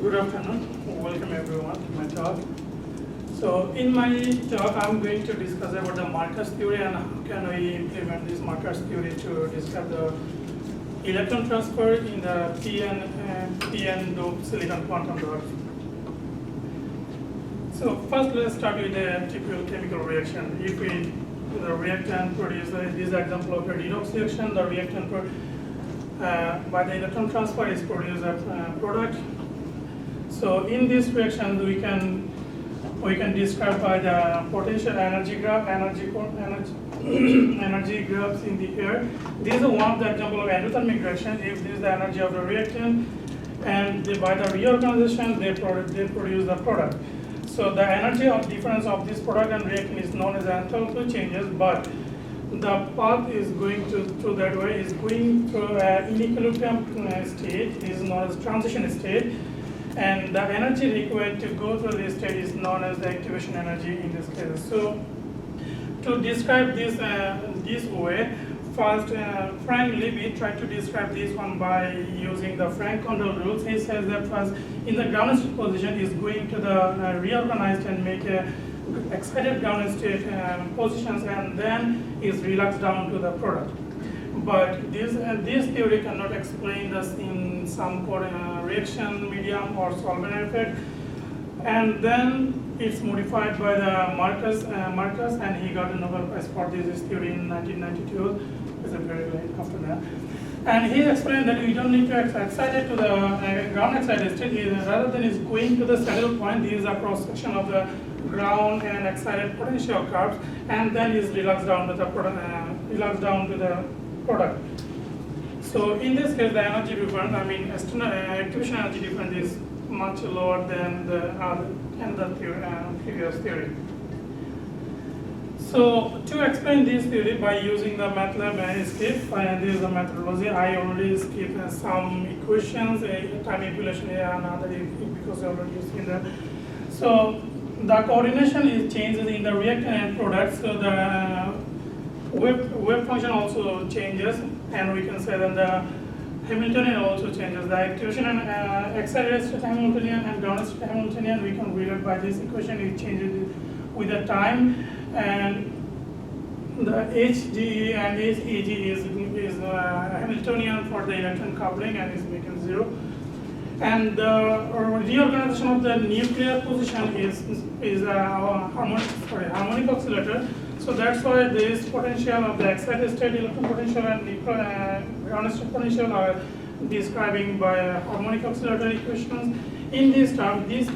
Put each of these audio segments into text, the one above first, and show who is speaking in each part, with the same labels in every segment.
Speaker 1: Good afternoon. Welcome everyone to my talk. So in my talk, I'm going to discuss about the Marcus theory and how can we implement this Marcus theory to describe the electron transfer in the PN doped silicon quantum dots. So first, let's start with the typical chemical reaction. If the reactant produces this example of a redox reaction, the reactant by the electron transfer is produce a product. So in this reaction, we can describe by the potential energy graph, energy graphs in the air. This is one of the example of endothermic reaction. If this is the energy of the reactant, and by the reorganization, they produce the product. So the energy of difference of this product and reactant is known as enthalpy changes, but the path is going through that way is going through an inequilibrium state. This is known as transition state. And the energy required to go through this state is known as the activation energy in this case. So to describe this this way, first Frank Levy tried to describe this one by using the Frank-Condell rules. He says that first in the ground state position is going to the reorganized and make a excited ground state positions, and then is relaxed down to the product. But this theory cannot explain this in some reaction medium or solvent effect, and then it's modified by the Marcus, and he got a Nobel Prize for this theory in 1992. It's a very late after that. And he explained that you don't need to excite it to the ground excited state, rather than is going to the saddle point. This is a cross section of the ground and excited potential curves, and then is relaxed down to the product. So in this case, the energy difference, activation energy difference is much lower than the previous theory. So to explain this theory by using the MATLAB script, this is the methodology. I already skipped some equations, time equation here and other because I already seen that. So the coordination is changes in the reactant and product. So the wave function also changes, and we can say that the Hamiltonian also changes. The activation and excited state Hamiltonian and ground state Hamiltonian, we can relate by this equation. It changes with the time, and the HGE and HEG is Hamiltonian for the electron coupling and is making 0. And the reorganization of the nuclear position is a harmonic oscillator. So that's why this potential of the excited state electron potential and ground state potential are describing by harmonic oscillator equations. In this term, this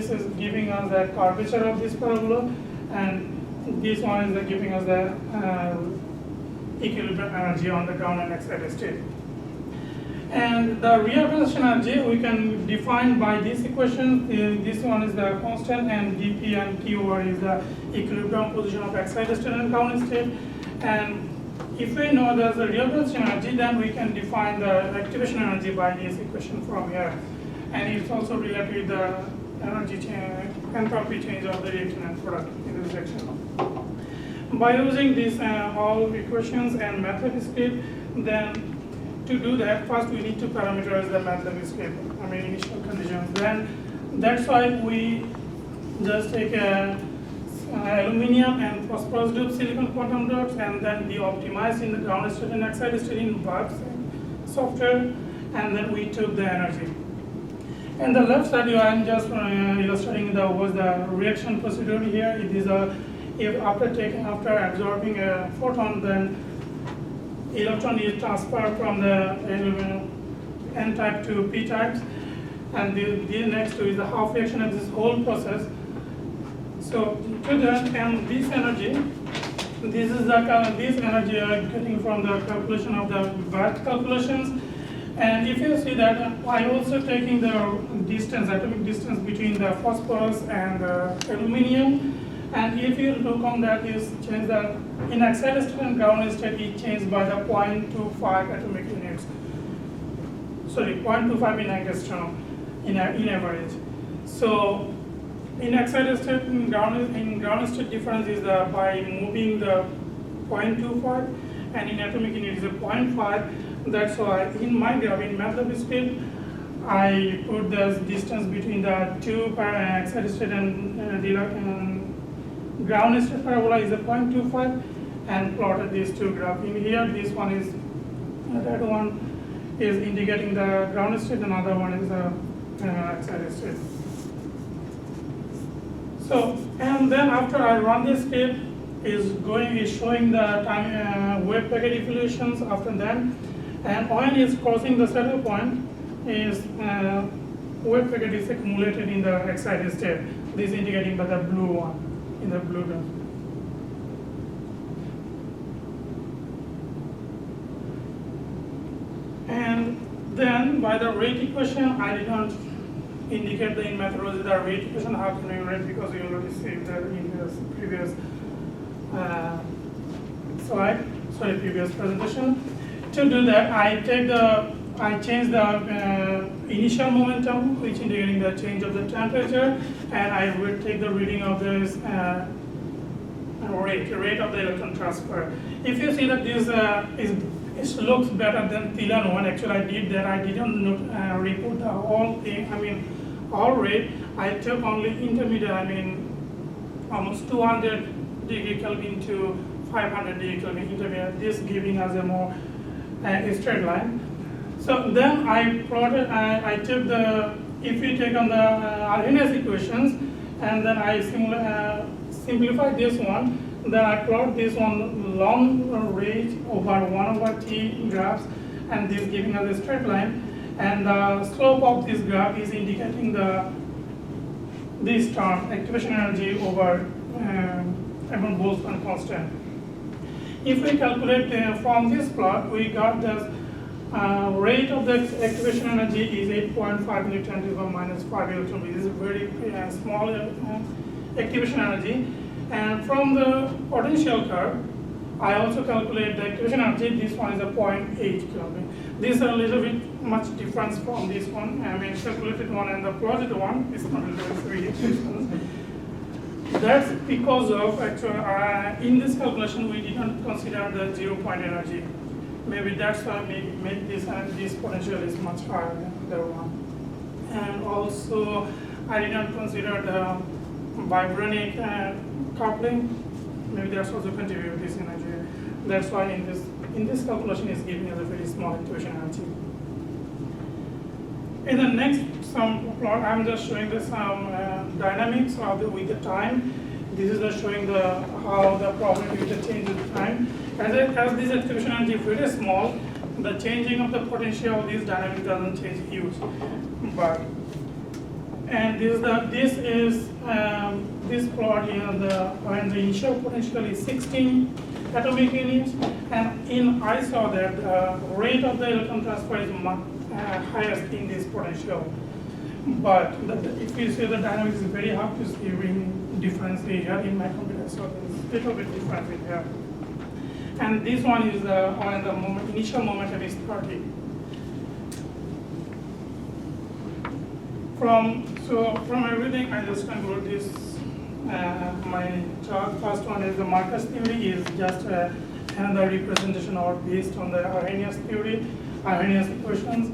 Speaker 1: is giving us the curvature of this parabola, and this one is giving us the equilibrium energy on the ground and excited state. And the reorganization energy we can define by this equation. This one is the constant, and dP and Q is the equilibrium position of excited state and ground state. And if we know there's a reorganization energy, then we can define the activation energy by this equation from here. And it's also related with the energy change, entropy change of the reaction and product in this section. By using these all equations and MATLAB script, then to do that, first we need to parameterize the MATLAB script, initial conditions. Then that's why we just take aluminum and phosphorus doped silicon quantum dots, and then we optimize in the ground state and excited state in Barks software, and then we took the energy. And the left side, I'm just illustrating the reaction procedure here. It is after absorbing a photon, then electron is transferred from the N type to P types, and the next to is the half reaction of this whole process. So to that, and this energy I'm getting from the calculation of the Barth calculations. And if you see that, I'm also taking the atomic distance between the phosphorus and the aluminum. And if you look on that, is change that in excited state and ground state, it changed by the 0.25 atomic units. Sorry, 0.25 in angstrom in average. So in excited state and ground state difference is by moving the 0.25, and in atomic unit is a 0.5. That's why in my graph, in MATLAB script, I put the distance between the two excited state and ground state parabola is a 0.25 and plotted these two graphs. In here, this one is, red one is indicating the ground state, another one is the excited state. So, and then after I run this script, is showing the time wave packet evolutions after that, and when it's crossing the saddle point, is wave packet is accumulated in the excited state. This is indicating by the blue one in the blue graph. And then by the rate equation, I did not indicate in methodology the rate equation. How can we rate, because we already see that in the previous previous presentation. To do that, I change the initial momentum, which indicating the change of the temperature, and I will take the reading of this rate of the electron transfer. If you see that this it looks better than Thielen one, actually I did that. I didn't report the whole thing. All rate. I took only intermediate. Almost 200 degree Kelvin to 500 degree Kelvin intermediate. This giving us a more straight line. So then I plotted. I took the, if we take on the Arrhenius equations, and then I simplify this one. Then I plot this one long rate over 1/t graphs, and this giving us a straight line. And the slope of this graph is indicating this term, activation energy over Boltzmann constant. If we calculate from this plot, we got the rate of the activation energy is 8.5 × 10⁻⁵ electron. This is a very small activation energy. And from the potential curve, I also calculate the activation energy. This one is a 0.8 Kelvin. This is a little bit much difference from this one. Calculated one and the plotted one is not very different. That's because of actually in this calculation we did not consider the 0 point energy. Maybe that's why we made this, and this potential is much higher than the one. And also I did not consider the vibranic coupling. Maybe that's also contribute this energy. That's why in this calculation is giving us a very small activation energy. In the next plot, I'm just showing the dynamics of with the time. This is just showing how the probability will change with time. As this activation energy is very small, the changing of the potential of this dynamic doesn't change huge. This plot here, when the initial potential is 16 atomic units, and I saw that the rate of the electron transfer is highest in this potential. But if you see the dynamics is very hard to see difference here in my computer, so there's a little bit difference in here. And this one is when the initial momentum is 30. From everything, I just conclude this. My talk. First one is the Marcus theory is just another representation or based on the Arrhenius theory, Arrhenius equations,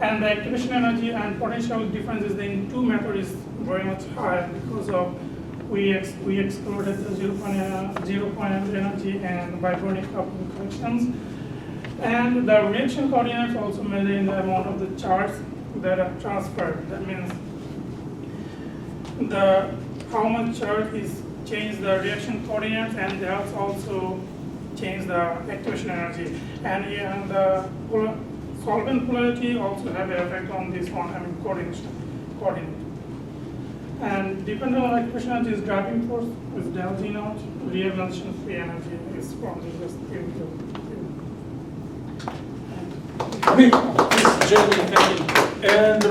Speaker 1: and the activation energy and potential differences in two methods is very much higher because of we excluded the 0 point energy and vibranic coupling corrections, and the reaction coordinates also measure in the amount of the charge that are transferred. That means how much charge is change the reaction coordinates, and they also change the activation energy. And the solvent polarity also have an effect on this one, coordinate. And depending on activation energy is driving force with del G naught, reorganization free energy is from this theory.
Speaker 2: Okay, this is Jeremy, thank you. And